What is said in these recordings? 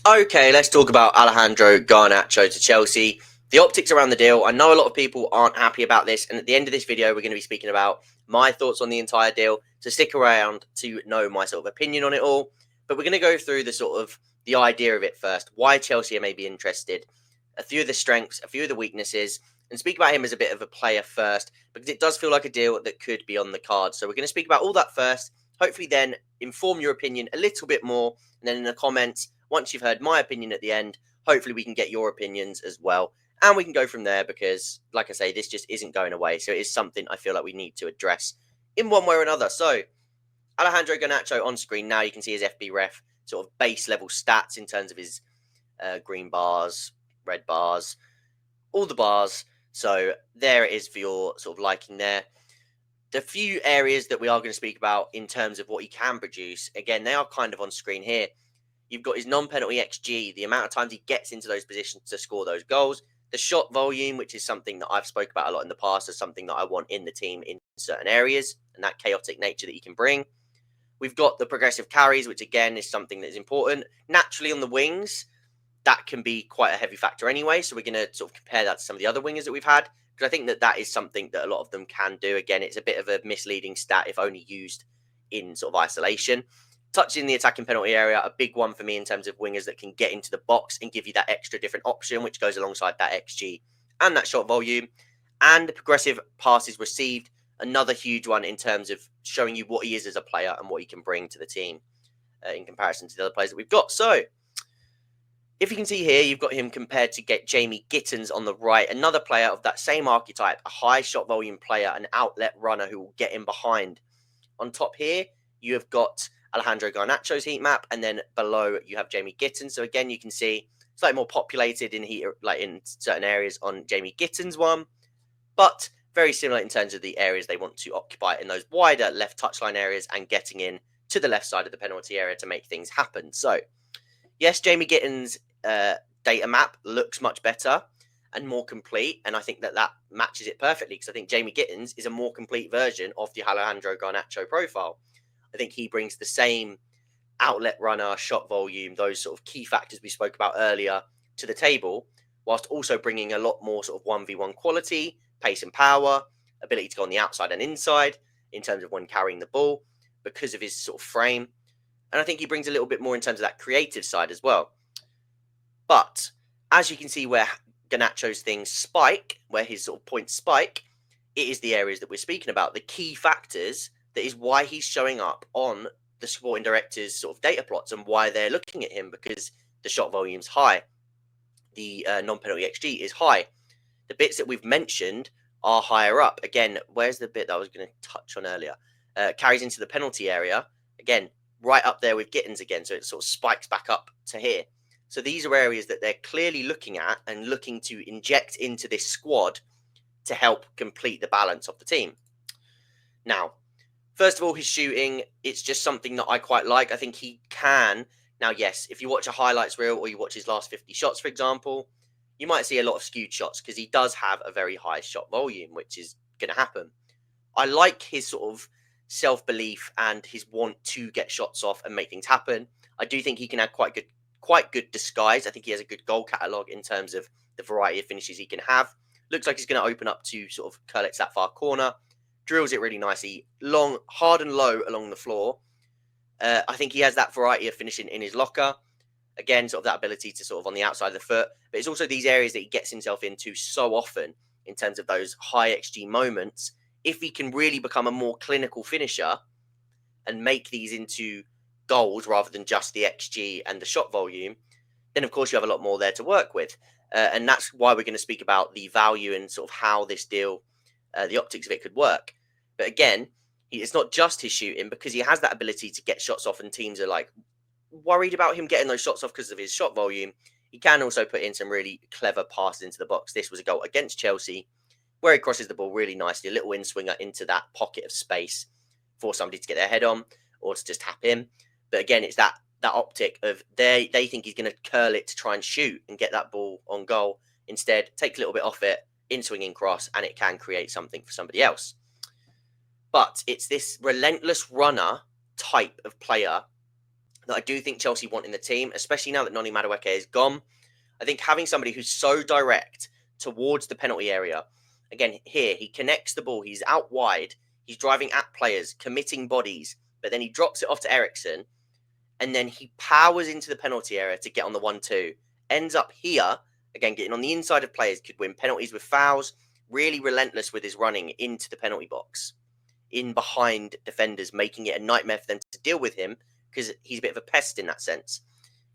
Okay, let's talk about Alejandro Garnacho to Chelsea. The optics around the deal. I know a lot of people aren't happy about this, and at the end of this video, we're going to be speaking about my thoughts on the entire deal. So stick around to know my sort of opinion on it all. But we're going to go through the idea of it first. Why Chelsea are maybe interested, a few of the strengths, a few of the weaknesses, and speak about him as a bit of a player first, because it does feel like a deal that could be on the cards. So we're going to speak about all that first. Hopefully, then inform your opinion a little bit more, and then in the comments, once you've heard my opinion at the end, hopefully we can get your opinions as well. And we can go from there because, like I say, this just isn't going away. So it is something I feel like we need to address in one way or another. So Alejandro Garnacho on screen now. You can see his FB ref sort of base level stats in terms of his green bars, red bars, all the bars. So there it is for your sort of liking there. The few areas that we are going to speak about in terms of what he can produce, again, they are kind of on screen here. You've got his non-penalty XG, the amount of times he gets into those positions to score those goals. The shot volume, which is something that I've spoke about a lot in the past, as something that I want in the team in certain areas, and that chaotic nature that he can bring. We've got the progressive carries, which again is something that is important. Naturally on the wings, that can be quite a heavy factor anyway. So we're going to sort of compare that to some of the other wingers that we've had, because I think that is something that a lot of them can do. Again, it's a bit of a misleading stat if only used in sort of isolation. Touching the attacking penalty area, a big one for me in terms of wingers that can get into the box and give you that extra different option, which goes alongside that XG and that shot volume. And the progressive passes received, another huge one in terms of showing you what he is as a player and what he can bring to the team in comparison to the other players that we've got. So, if you can see here, you've got him compared to get Jamie Gittens on the right, another player of that same archetype, a high shot volume player, an outlet runner who will get in behind. On top here, you have got Alejandro Garnacho's heat map, and then below you have Jamie Gittens. So again, you can see slightly more populated in heat, like in certain areas on Jamie Gittens one, but very similar in terms of the areas they want to occupy in those wider left touchline areas and getting in to the left side of the penalty area to make things happen. So yes, Jamie Gittens' data map looks much better and more complete, and I think that matches it perfectly, because I think Jamie Gittens is a more complete version of the Alejandro Garnacho profile. I think he brings the same outlet runner, shot volume, those sort of key factors we spoke about earlier to the table, whilst also bringing a lot more sort of 1v1 quality, pace and power, ability to go on the outside and inside in terms of when carrying the ball because of his sort of frame. And I think he brings a little bit more in terms of that creative side as well. But as you can see where Garnacho's things spike, where his sort of points spike, it is the areas that we're speaking about, the key factors that is why he's showing up on the sporting director's sort of data plots and why they're looking at him, because the shot volume's high, the non-penalty XG is high. The bits that we've mentioned are higher up. Again, where's the bit that I was going to touch on earlier? Carries into the penalty area. Again, right up there with Gittens again, so it sort of spikes back up to here. So these are areas that they're clearly looking at and looking to inject into this squad to help complete the balance of the team. Now, first of all, his shooting, it's just something that I quite like. I think he can. Now, yes, if you watch a highlights reel or you watch his last 50 shots, for example, you might see a lot of skewed shots because he does have a very high shot volume, which is going to happen. I like his sort of self-belief and his want to get shots off and make things happen. I do think he can add quite good disguise. I think he has a good goal catalogue in terms of the variety of finishes he can have. Looks like he's going to open up to sort of curl it to that far corner. Drills it really nicely, long, hard and low along the floor. I think he has that variety of finishing in his locker. Again, sort of that ability to sort of on the outside of the foot. But it's also these areas that he gets himself into so often in terms of those high XG moments. If he can really become a more clinical finisher and make these into goals rather than just the XG and the shot volume, then of course you have a lot more there to work with. And that's why we're going to speak about the value and sort of how this deal, the optics of it could work. But again, it's not just his shooting, because he has that ability to get shots off and teams are like worried about him getting those shots off because of his shot volume. He can also put in some really clever passes into the box. This was a goal against Chelsea where he crosses the ball really nicely, a little in-swinger into that pocket of space for somebody to get their head on or to just tap in. But again, it's that optic of they think he's going to curl it to try and shoot and get that ball on goal. Instead, take a little bit off it, in-swinging cross, and it can create something for somebody else. But it's this relentless runner type of player that I do think Chelsea want in the team, especially now that Noni Madueke is gone. I think having somebody who's so direct towards the penalty area, again, here, he connects the ball, he's out wide, he's driving at players, committing bodies, but then he drops it off to Eriksen, and then he powers into the penalty area to get on the 1-2. Ends up here, again, getting on the inside of players, could win penalties with fouls, really relentless with his running into the penalty box, in behind defenders, making it a nightmare for them to deal with him, because he's a bit of a pest in that sense.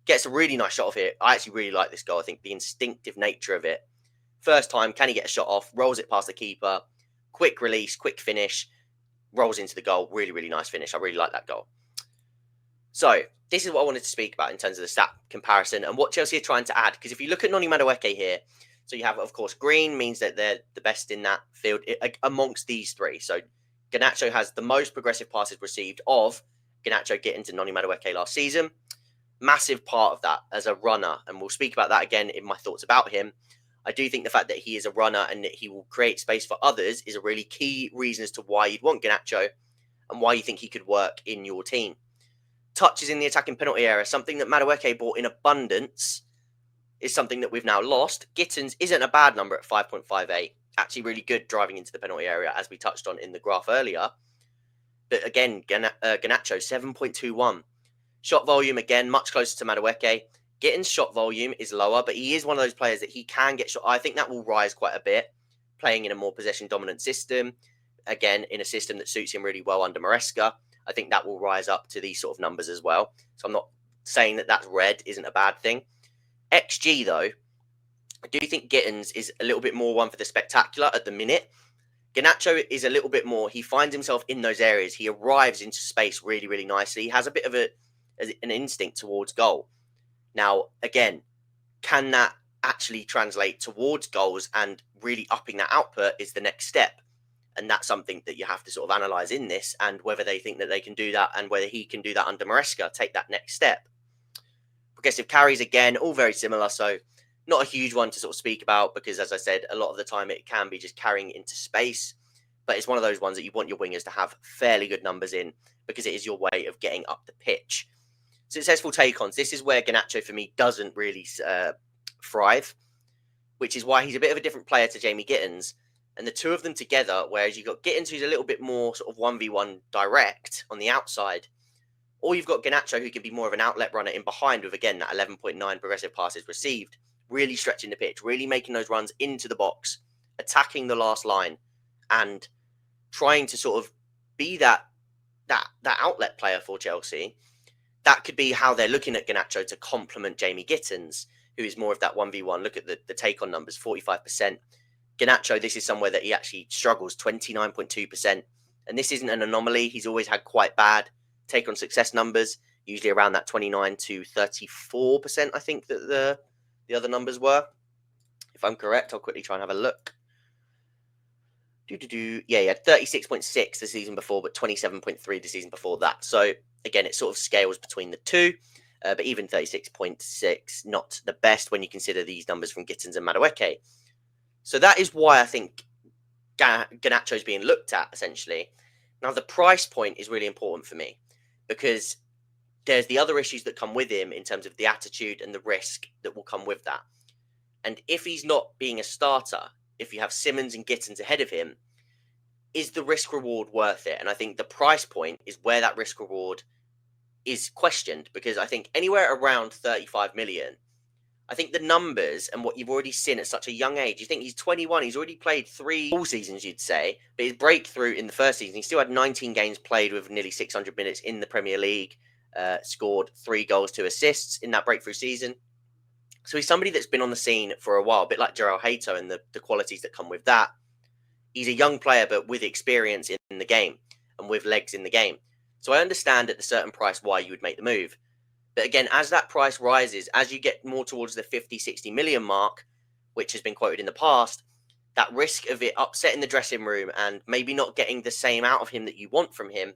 Gets a really nice shot off it. I actually really like this goal. I think the instinctive nature of it. First time, can he get a shot off? Rolls it past the keeper. Quick release, quick finish. Rolls into the goal. Really, really nice finish. I really like that goal. So, this is what I wanted to speak about in terms of the stat comparison and what Chelsea are trying to add. Because if you look at Noni Madueke here, so you have, of course, green means that they're the best in that field amongst these three. So, Garnacho has the most progressive passes received of Garnacho, Gittens, and Noni Madueke last season. Massive part of that as a runner, and we'll speak about that again in my thoughts about him. I do think the fact that he is a runner and that he will create space for others is a really key reason as to why you'd want Garnacho and why you think he could work in your team. Touches in the attacking penalty area, something that Madueke bought in abundance, is something that we've now lost. Gittens isn't a bad number at 5.58. Actually really good driving into the penalty area, as we touched on in the graph earlier. But again, Garnacho, 7.21. Shot volume, again, much closer to Madueke. Gittens' shot volume is lower, but he is one of those players that he can get shot. I think that will rise quite a bit, playing in a more possession-dominant system. Again, in a system that suits him really well under Maresca. I think that will rise up to these sort of numbers as well. So I'm not saying that that's red isn't a bad thing. XG, though, I do think Gittens is a little bit more one for the spectacular at the minute. Garnacho is a little bit more, he finds himself in those areas. He arrives into space really, really nicely. He has a bit of an instinct towards goal. Now, again, can that actually translate towards goals and really upping that output is the next step. And that's something that you have to sort of analyse in this, and whether they think that they can do that and whether he can do that under Maresca, take that next step. Progressive carries, again, all very similar. So not a huge one to sort of speak about because, as I said, a lot of the time it can be just carrying into space. But it's one of those ones that you want your wingers to have fairly good numbers in because it is your way of getting up the pitch. Successful take-ons. This is where Garnacho, for me, doesn't really thrive, which is why he's a bit of a different player to Jamie Gittens. And the two of them together, whereas you've got Gittens, who's a little bit more sort of 1v1 direct on the outside, or you've got Garnacho, who can be more of an outlet runner in behind with, again, that 11.9 progressive passes received, really stretching the pitch, really making those runs into the box, attacking the last line, and trying to sort of be that outlet player for Chelsea. That could be how they're looking at Garnacho to complement Jamie Gittens, who is more of that 1v1. Look at the take-on numbers, 45%. Garnacho, this is somewhere that he actually struggles, 29.2%. And this isn't an anomaly. He's always had quite bad take-on success numbers, usually around that 29 to 34%, I think that the other numbers were. If I'm correct, I'll quickly try and have a look. Yeah, he had 36.6 the season before, but 27.3 the season before that. So, again, it sort of scales between the two. But even 36.6, not the best when you consider these numbers from Gittens and Madueke. So that is why I think Garnacho is being looked at, essentially. Now, the price point is really important for me because there's the other issues that come with him in terms of the attitude and the risk that will come with that. And if he's not being a starter, if you have Simmons and Gittens ahead of him, is the risk reward worth it? And I think the price point is where that risk reward is questioned, because I think anywhere around 35 million, I think the numbers and what you've already seen at such a young age, you think he's 21, he's already played 3 full seasons, you'd say, but his breakthrough in the first season, he still had 19 games played with nearly 600 minutes in the Premier League, scored 3 goals, 2 assists in that breakthrough season. So he's somebody that's been on the scene for a while, a bit like Gerald Hato and the qualities that come with that. He's a young player, but with experience in the game and with legs in the game. So I understand at a certain price why you would make the move. But again, as that price rises, as you get more towards the 50, 60 million mark, which has been quoted in the past, that risk of it upsetting the dressing room and maybe not getting the same out of him that you want from him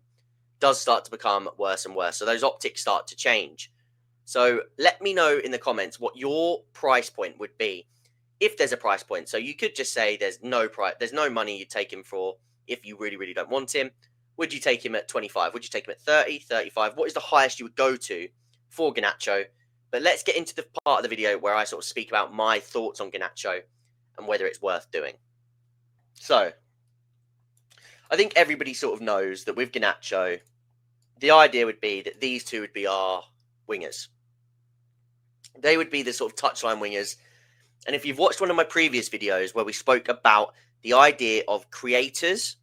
does start to become worse and worse. So those optics start to change. So let me know in the comments what your price point would be, if there's a price point. So you could just say there's no price, there's no money you'd take him for if you really, really don't want him. Would you take him at 25? Would you take him at 30, 35? What is the highest you would go to for Garnacho. But let's get into the part of the video where I sort of speak about my thoughts on Garnacho and whether it's worth doing. So, I think everybody sort of knows that with Garnacho, the idea would be that these two would be our wingers. They would be the sort of touchline wingers. And if you've watched one of my previous videos where we spoke about the idea of creators,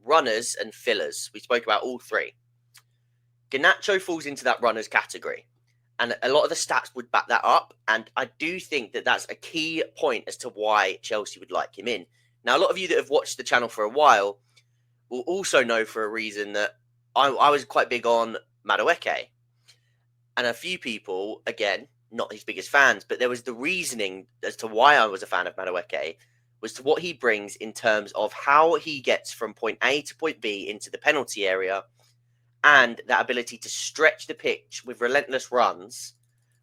runners, and fillers, we spoke about all three. Garnacho falls into that runners category. And a lot of the stats would back that up. And I do think that that's a key point as to why Chelsea would like him in. Now, a lot of you that have watched the channel for a while will also know for a reason that I was quite big on Madueke. And a few people, again, not his biggest fans, but there was the reasoning as to why I was a fan of Madueke was to what he brings in terms of how he gets from point A to point B into the penalty area, and that ability to stretch the pitch with relentless runs,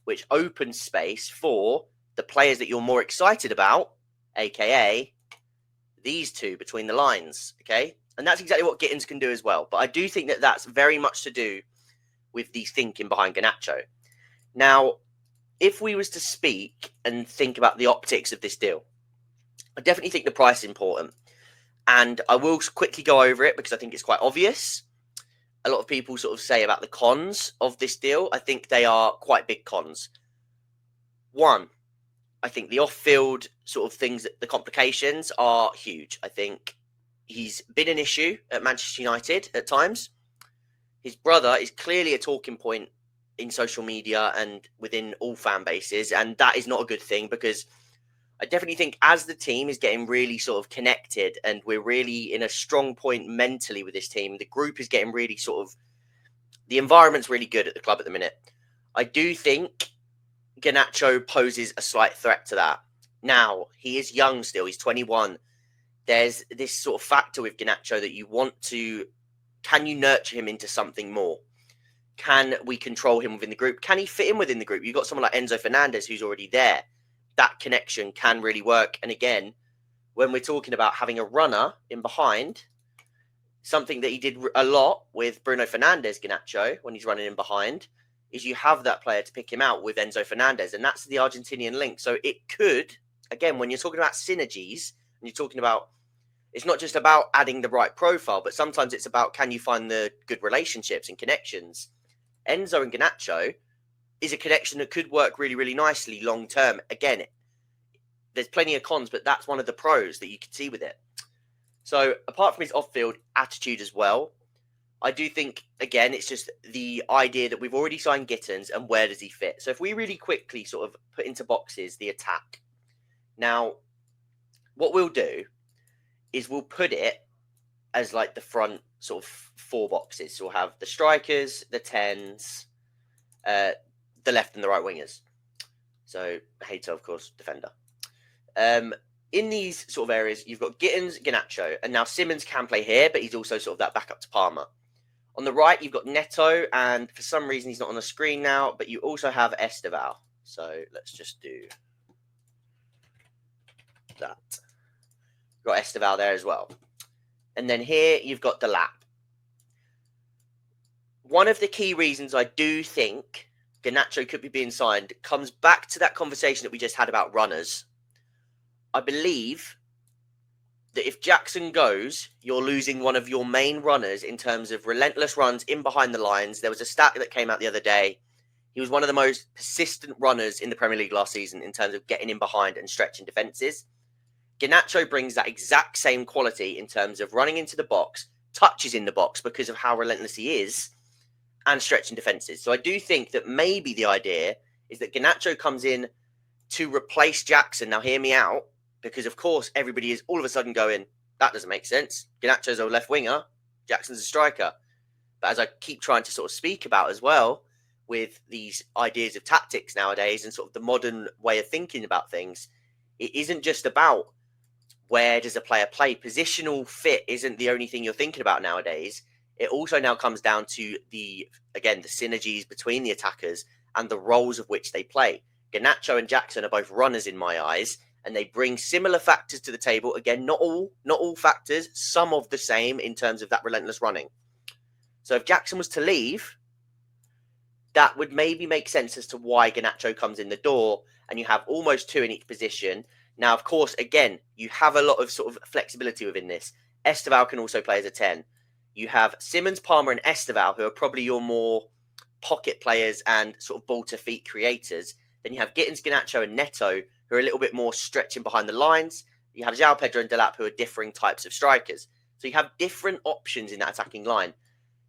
which opens space for the players that you're more excited about, aka these two between the lines, okay? And that's exactly what Gittens can do as well. But I do think that that's very much to do with the thinking behind Garnacho. Now, if we was to speak and think about the optics of this deal, I definitely think the price is important. And I will quickly go over it because I think it's quite obvious. A lot of people sort of say about the cons of this deal. I think they are quite big cons. One, I think the off-field sort of things, the complications are huge. I think he's been an issue at Manchester United at times. His brother is clearly a talking point in social media and within all fan bases, and that is not a good thing because I definitely think as the team is getting really sort of connected and we're really in a strong point mentally with this team, the group is getting really sort of, the environment's really good at the club at the minute. I do think Garnacho poses a slight threat to that. Now, he is young still, he's 21. There's this sort of factor with Garnacho that you want to, can you nurture him into something more? Can we control him within the group? Can he fit in within the group? You've got someone like Enzo Fernandez who's already there. That connection can really work. And again, when we're talking about having a runner in behind, something that he did a lot with Bruno Fernandes, Garnacho, when he's running in behind, is you have that player to pick him out with Enzo Fernandez. And that's the Argentinian link. So it could, again, when you're talking about synergies, and you're talking about, it's not just about adding the right profile, but sometimes it's about, can you find the good relationships and connections? Enzo and Garnacho is a connection that could work really, really nicely long term. Again, there's plenty of cons, but that's one of the pros that you can see with it. So apart from his off-field attitude as well, I do think, again, it's just the idea that we've already signed Gittens and where does he fit? So if we really quickly sort of put into boxes the attack. Now, what we'll do is we'll put it as like the front sort of four boxes. So we'll have the strikers, the 10s, the left and the right wingers. So Hater, of course, defender. In these sort of areas, you've got Gittens, Garnacho, and now Simmons can play here, but he's also sort of that backup to Palmer. On the right, you've got Neto, and for some reason, he's not on the screen now, but you also have Esteval. So let's just do that. Got Esteval there as well. And then here, you've got Delap. One of the key reasons I do think Garnacho could be being signed comes back to that conversation that we just had about runners. I believe that if Jackson goes, you're losing one of your main runners in terms of relentless runs in behind the lines. There was a stat that came out the other day. He was one of the most persistent runners in the Premier League last season in terms of getting in behind and stretching defences. Garnacho brings that exact same quality in terms of running into the box, touches in the box because of how relentless he is, and stretching defences. So I do think that maybe the idea is that Garnacho comes in to replace Jackson. Now, hear me out. Because, of course, everybody is all of a sudden going, that doesn't make sense. Garnacho's a left winger. Jackson's a striker. But as I keep trying to sort of speak about as well, with these ideas of tactics nowadays and sort of the modern way of thinking about things, it isn't just about where does a player play. Positional fit isn't the only thing you're thinking about nowadays. It also now comes down to the synergies between the attackers and the roles of which they play. Garnacho and Jackson are both runners in my eyes. And they bring similar factors to the table. Again, not all factors, some of the same in terms of that relentless running. So if Jackson was to leave, that would maybe make sense as to why Garnacho comes in the door and you have almost two in each position. Now, of course, again, you have a lot of sort of flexibility within this. Esteval can also play as a 10. You have Simmons, Palmer, and Esteval, who are probably your more pocket players and sort of ball to feet creators. Then you have Gittens, Garnacho, and Neto, who are a little bit more stretching behind the lines. You have João Pedro and Delap, who are differing types of strikers. So you have different options in that attacking line.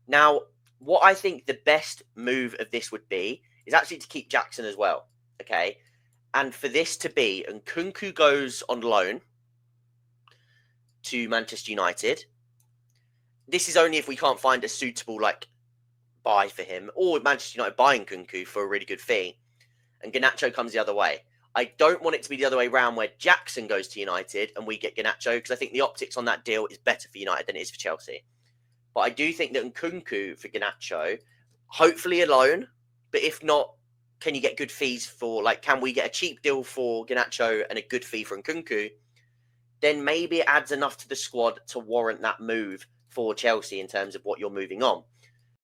Now, what I think the best move of this would be is actually to keep Jackson as well. Okay. And for this to be, and Nkunku goes on loan to Manchester United. This is only if we can't find a suitable buy for him, or Manchester United buying Nkunku for a really good fee, and Garnacho comes the other way. I don't want it to be the other way around where Jackson goes to United and we get Garnacho, because I think the optics on that deal is better for United than it is for Chelsea. But I do think that Nkunku for Garnacho, hopefully a loan, but if not, can you get good fees for, can we get a cheap deal for Garnacho and a good fee for Nkunku? Then maybe it adds enough to the squad to warrant that move for Chelsea in terms of what you're moving on.